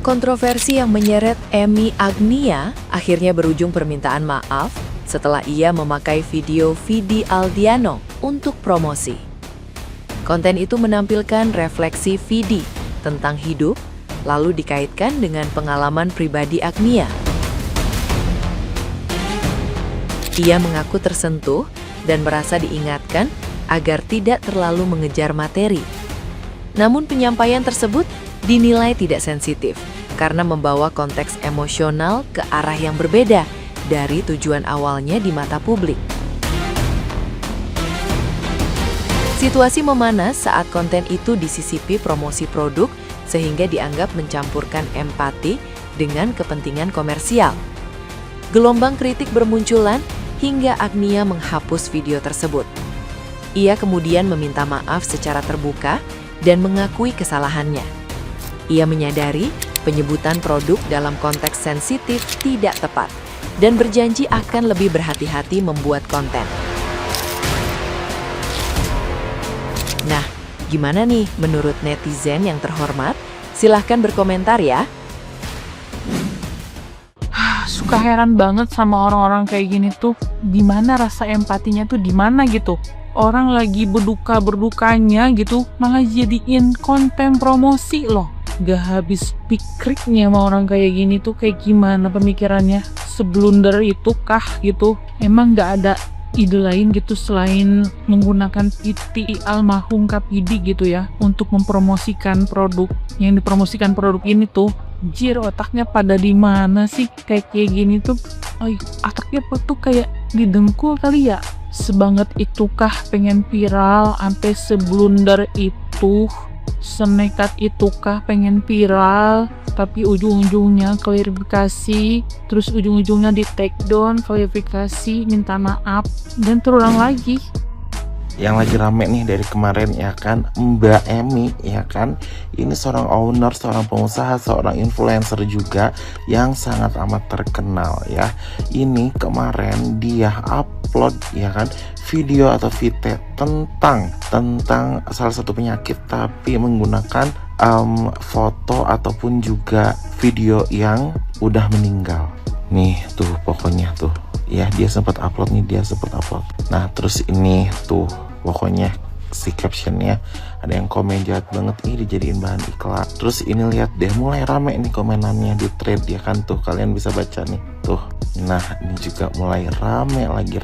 Kontroversi yang menyeret Emi Agnia akhirnya berujung permintaan maaf setelah ia memakai video Vidi Aldiano untuk promosi. Konten itu menampilkan refleksi Vidi tentang hidup, lalu dikaitkan dengan pengalaman pribadi Agnia. Ia mengaku tersentuh dan merasa diingatkan agar tidak terlalu mengejar materi. Namun penyampaian tersebut dinilai tidak sensitif karena membawa konteks emosional ke arah yang berbeda dari tujuan awalnya di mata publik. Situasi memanas saat konten itu disisipi promosi produk sehingga dianggap mencampurkan empati dengan kepentingan komersial. Gelombang kritik bermunculan hingga Agnia menghapus video tersebut. Ia kemudian meminta maaf secara terbuka dan mengakui kesalahannya. Ia menyadari penyebutan produk dalam konteks sensitif tidak tepat dan berjanji akan lebih berhati-hati membuat konten. Nah, gimana nih menurut netizen yang terhormat? Silahkan berkomentar ya. Suka heran banget sama orang-orang kayak gini tuh. Dimana rasa empatinya tuh dimana gitu? Orang lagi berdukanya gitu, malah jadiin konten promosi loh. Gak habis pikirnya sama orang kayak gini tuh kayak gimana pemikirannya. Seblunder itu kah gitu? Emang gak ada ide lain gitu selain menggunakan PT almarhum Kak Vidi gitu ya untuk mempromosikan produk. Yang dipromosikan produk ini tuh, jir otaknya pada di mana sih kayak gini tuh? Otaknya tuh kayak didengkul kali ya. Sebanget itukah pengen viral sampai seblunder itu? Senekat itukah pengen viral, tapi ujung-ujungnya klarifikasi, terus ujung-ujungnya di take down, klarifikasi, minta maaf, dan terulang lagi. Yang lagi rame nih dari kemarin ya kan, Mbak Emi ya kan, ini seorang owner, seorang pengusaha, seorang influencer juga yang sangat amat terkenal ya. Ini kemarin dia upload ya kan video atau VT tentang salah satu penyakit tapi menggunakan foto ataupun juga video yang udah meninggal. Nih tuh pokoknya tuh ya, dia sempat upload. Nah terus ini tuh pokoknya si captionnya ada yang komen jahat banget, dijadiin bahan iklan. Terus ini lihat deh, mulai rame nih komenannya di thread ya kan, tuh kalian bisa baca nih tuh. Nah ini juga mulai rame lagi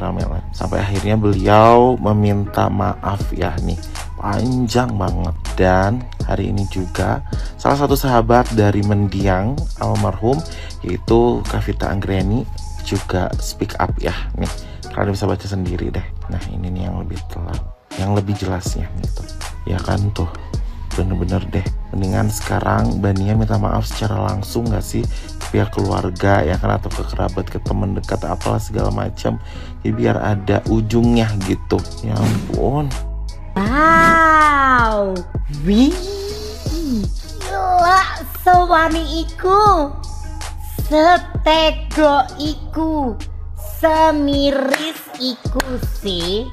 sampai akhirnya beliau meminta maaf ya nih, panjang banget. Dan hari ini juga salah satu sahabat dari mendiang almarhum yaitu Kak Vita Anggreni juga speak up ya nih, kalian bisa baca sendiri deh. Nah ini nih yang lebih telat, yang lebih jelasnya gitu ya kan tuh. Bener-bener deh, mendingan sekarang Mbak Nia minta maaf secara langsung gak sih ke pihak keluarga ya kan, atau ke kerabat, ke teman dekat, apalah segala macam ya, biar ada ujungnya gitu. Ya ampun. Wow, wih, gila suami iku, setego iku, semiris iku sih.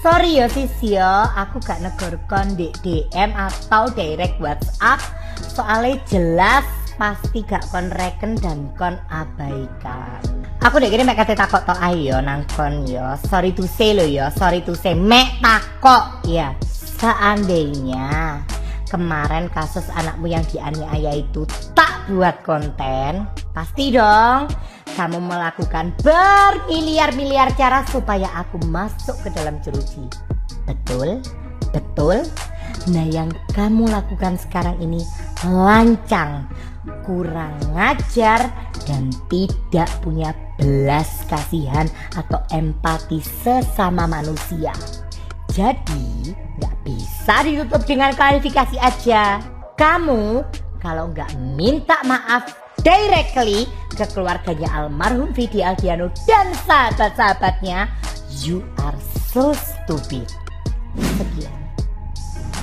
Sorry ya sis ya, aku gak negorkon di DM atau direct WhatsApp, soalnya jelas pasti gak kon reken dan kon abaikan. Aku dek gini mek kate takok tok ayo nang kon yo. Sorry to say lo yo, sorry to say mek takok ya. Seandainya kemarin kasus anakmu yang dianiaya itu tak buat konten, pasti dong kamu melakukan bermiliar-miliar cara supaya aku masuk ke dalam jeruji. Betul? Betul? Nah yang kamu lakukan sekarang ini lancang, kurang ngajar, dan tidak punya belas kasihan atau empati sesama manusia. Jadi nggak bisa ditutup dengan klarifikasi aja. Kamu kalau nggak minta maaf directly ke keluarganya almarhum Vidi Aldiano dan sahabat-sahabatnya, you are so stupid. Sekian.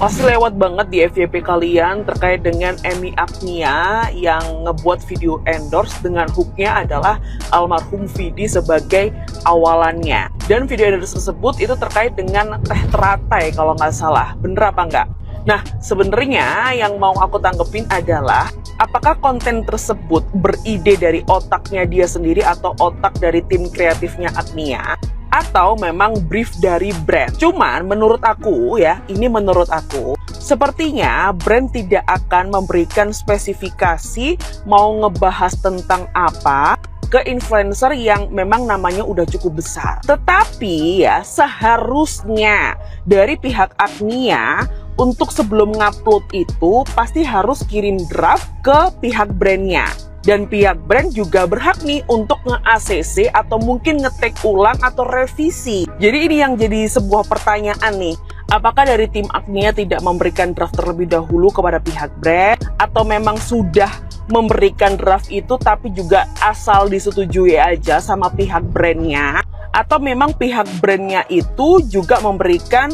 Pasti lewat banget di FYP kalian terkait dengan Emi Agnia yang ngebuat video endorse dengan hooknya adalah almarhum Vidi sebagai awalannya. Dan video endorse tersebut itu terkait dengan teh teratai kalau nggak salah. Bener apa nggak? Nah sebenarnya yang mau aku tanggepin adalah apakah konten tersebut beride dari otaknya dia sendiri atau otak dari tim kreatifnya Agnia, atau memang brief dari brand. Cuman menurut aku ya, ini menurut aku, sepertinya brand tidak akan memberikan spesifikasi mau ngebahas tentang apa ke influencer yang memang namanya udah cukup besar. Tetapi ya, seharusnya dari pihak Agnia untuk sebelum ngupload itu pasti harus kirim draft ke pihak brandnya. Dan pihak brand juga berhak nih untuk nge-ACC atau mungkin nge-take ulang atau revisi. Jadi ini yang jadi sebuah pertanyaan nih. Apakah dari tim Agnia tidak memberikan draft terlebih dahulu kepada pihak brand? Atau memang sudah memberikan draft itu tapi juga asal disetujui aja sama pihak brandnya? Atau memang pihak brandnya itu juga memberikan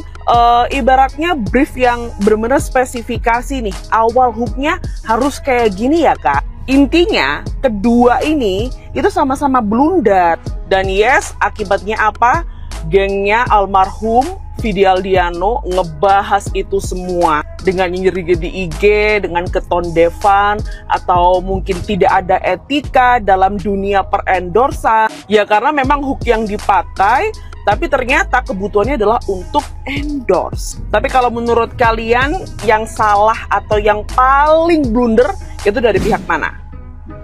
ibaratnya brief yang benar-benar spesifikasi nih, awal hooknya harus kayak gini ya kak. Intinya kedua ini itu sama-sama blunder. Dan yes, akibatnya apa? Gengnya almarhum Vidi Aldiano ngebahas itu semua dengan nyeri di IG, dengan ketondevan, atau mungkin tidak ada etika dalam dunia perendorsan. Ya karena memang hook yang dipakai, tapi ternyata kebutuhannya adalah untuk endorse. Tapi kalau menurut kalian yang salah atau yang paling blunder itu dari pihak mana?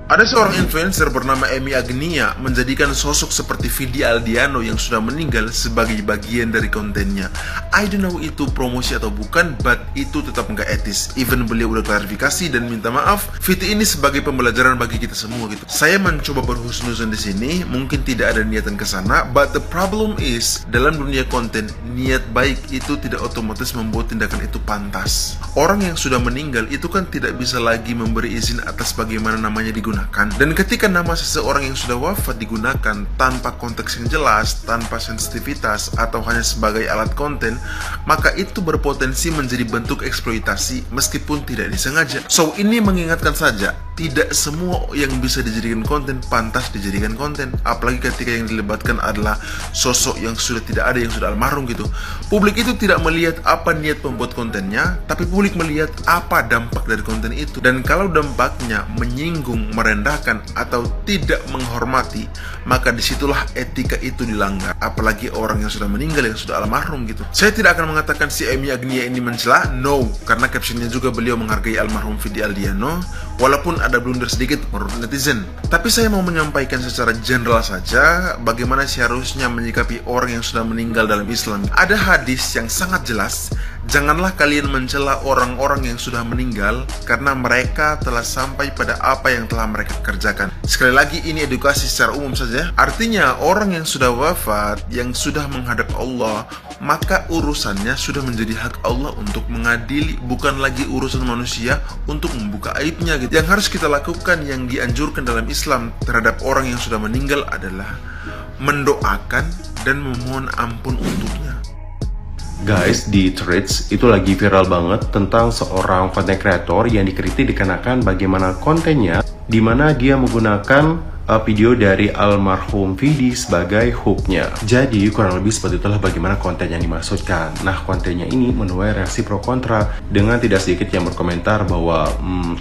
Ada seorang influencer bernama Emi Agnia menjadikan sosok seperti Vidi Aldiano yang sudah meninggal sebagai bagian dari kontennya. I don't know itu promosi atau bukan, but itu tetap nggak etis. Even beliau udah klarifikasi dan minta maaf. Vidi ini sebagai pembelajaran bagi kita semua gitu. Saya mencoba berhusnuzon di sini, mungkin tidak ada niatan ke sana, but the problem is dalam dunia konten niat baik itu tidak otomatis membuat tindakan itu pantas. Orang yang sudah meninggal itu kan tidak bisa lagi memberi izin atas bagaimana namanya digunakan. Dan ketika nama seseorang yang sudah wafat digunakan tanpa konteks yang jelas, tanpa sensitivitas, atau hanya sebagai alat konten, maka itu berpotensi menjadi bentuk eksploitasi meskipun tidak disengaja. So, ini mengingatkan saja, tidak semua yang bisa dijadikan konten pantas dijadikan konten. Apalagi ketika yang dilibatkan adalah sosok yang sudah tidak ada, yang sudah almarhum gitu. Publik itu tidak melihat apa niat pembuat kontennya, tapi publik melihat apa dampak dari konten itu. Dan kalau dampaknya menyinggung, merendahkan, atau tidak menghormati, maka disitulah etika itu dilanggar. Apalagi orang yang sudah meninggal, yang sudah almarhum gitu. Saya tidak akan mengatakan si Emi Agnia ini mencela, no, karena captionnya juga beliau menghargai almarhum Vidi Aldiano, walaupun ada blunder sedikit menurut netizen. Tapi saya mau menyampaikan secara general saja bagaimana seharusnya menyikapi orang yang sudah meninggal dalam Islam. Ada hadis yang sangat jelas, janganlah kalian mencela orang-orang yang sudah meninggal karena mereka telah sampai pada apa yang telah mereka kerjakan. Sekali lagi, ini edukasi secara umum saja. Artinya orang yang sudah wafat, yang sudah menghadap Allah, maka urusannya sudah menjadi hak Allah untuk mengadili, bukan lagi urusan manusia untuk membuka aibnya gitu. Yang harus kita lakukan, yang dianjurkan dalam Islam terhadap orang yang sudah meninggal adalah mendoakan dan memohon ampun untuknya. Guys, di Threads itu lagi viral banget tentang seorang content creator yang dikritik dikarenakan bagaimana kontennya, di mana dia menggunakan video dari almarhum Vidi sebagai hooknya. Jadi kurang lebih seperti itulah bagaimana konten yang dimaksudkan. Nah, kontennya ini menuai reaksi pro kontra dengan tidak sedikit yang berkomentar bahwa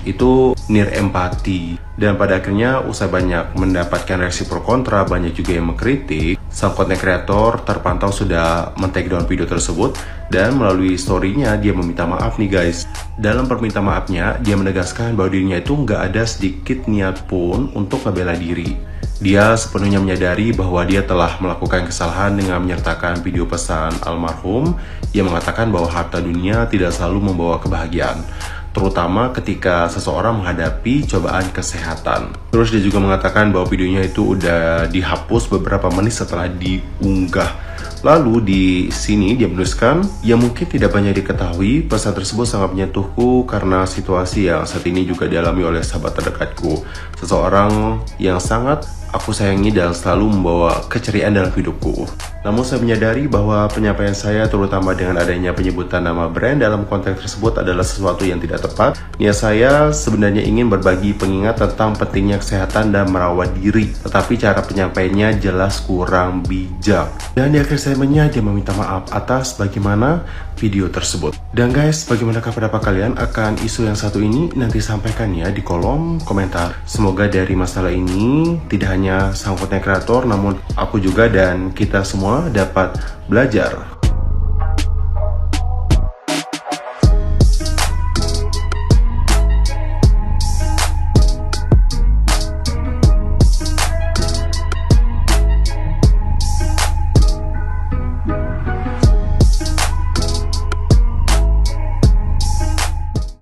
itu near empati. Dan pada akhirnya usai banyak mendapatkan reaksi pro kontra, banyak juga yang mengkritik. Sang content creator terpantau sudah men-take down video tersebut dan melalui story-nya dia meminta maaf nih guys. Dalam permintaan maafnya, dia menegaskan bahwa dirinya itu nggak ada sedikit niat pun untuk membela diri. Dia sepenuhnya menyadari bahwa dia telah melakukan kesalahan dengan menyertakan video pesan almarhum yang mengatakan bahwa harta dunia tidak selalu membawa kebahagiaan, terutama ketika seseorang menghadapi cobaan kesehatan. Terus dia juga mengatakan bahwa videonya itu udah dihapus beberapa menit setelah diunggah. Lalu di sini dia menuliskan, ya mungkin tidak banyak diketahui, pesan tersebut sangat menyentuhku karena situasi yang saat ini juga dialami oleh sahabat terdekatku. Seseorang yang sangat aku sayangi dan selalu membawa keceriaan dalam hidupku. Namun saya menyadari bahwa penyampaian saya terutama dengan adanya penyebutan nama brand dalam konteks tersebut adalah sesuatu yang tidak tepat. Niat saya sebenarnya ingin berbagi pengingat tentang pentingnya kesehatan dan merawat diri, tetapi cara penyampaiannya jelas kurang bijak. Dan di akhir segmennya dia meminta maaf atas bagaimana video tersebut. Dan guys, bagaimanakah pendapat kalian akan isu yang satu ini? Nanti sampaikan ya di kolom komentar. Semoga dari masalah ini tidak hanya sang konten kreator, namun aku juga dan kita semua dapat belajar